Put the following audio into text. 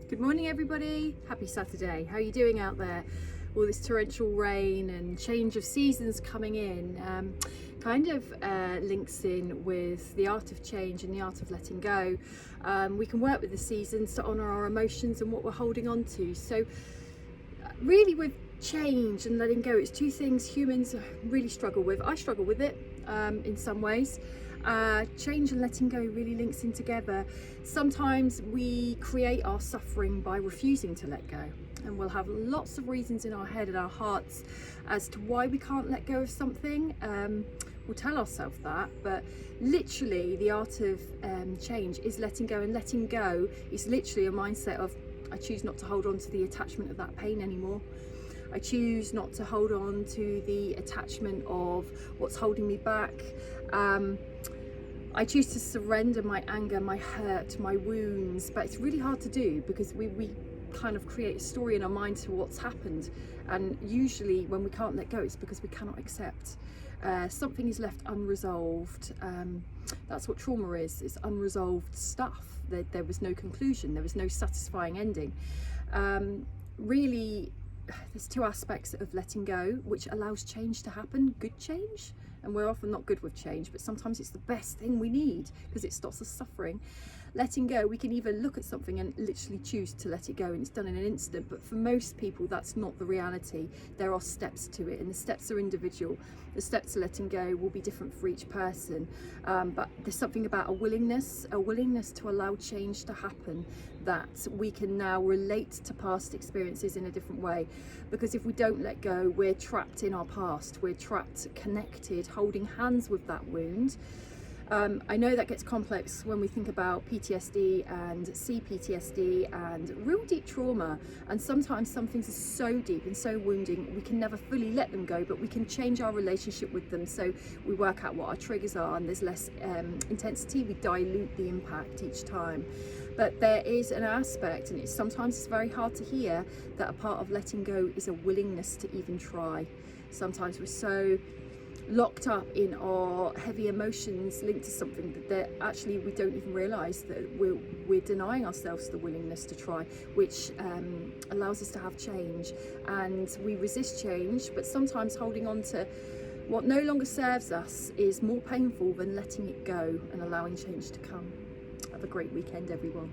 Good morning everybody, happy Saturday. How are you doing out there? All this torrential rain and change of seasons coming in links in with the art of change and the art of letting go. We can work with the seasons to honour our emotions and what we're holding on to. So really with change and letting go, it's two things humans really struggle with. I struggle with it in some ways. Change and letting go really links in together. Sometimes we create our suffering by refusing to let go, and we'll have lots of reasons in our head and our hearts as to why we can't let go of something. We'll tell ourselves that, but literally the art of change is letting go, and letting go is literally a mindset of I choose not to hold on to the attachment of that pain anymore. I choose not to hold on to the attachment of what's holding me back. I choose to surrender my anger, my hurt, my wounds, but it's really hard to do because we kind of create a story in our mind to what's happened, and usually when we can't let go it's because we cannot accept. Something is left unresolved. That's what trauma is. It's unresolved stuff. There was no conclusion, there was no satisfying ending. Really, there's two aspects of letting go which allows change to happen. Good change, and we're often not good with change, but sometimes it's the best thing we need because it stops us suffering. Letting go, we can either look at something and literally choose to let it go and it's done in an instant, but for most people that's not the reality. There are steps to it, and the steps are individual. The steps to letting go will be different for each person, but there's something about a willingness to allow change to happen, that we can now relate to past experiences in a different way. Because if we don't let go, we're trapped in our past, we're trapped connected, holding hands with that wound. I know that gets complex when we think about PTSD and CPTSD and real deep trauma, and sometimes some things are so deep and so wounding we can never fully let them go, but we can change our relationship with them. So we work out what our triggers are, and there's less intensity. We dilute the impact each time. But there is an aspect, and sometimes it's very hard to hear, that a part of letting go is a willingness to even try. Sometimes we're so locked up in our heavy emotions linked to something that actually we don't even realize that we're denying ourselves the willingness to try, which allows us to have change. And we resist change, but sometimes holding on to what no longer serves us is more painful than letting it go and allowing change to come. Have a great weekend, everyone.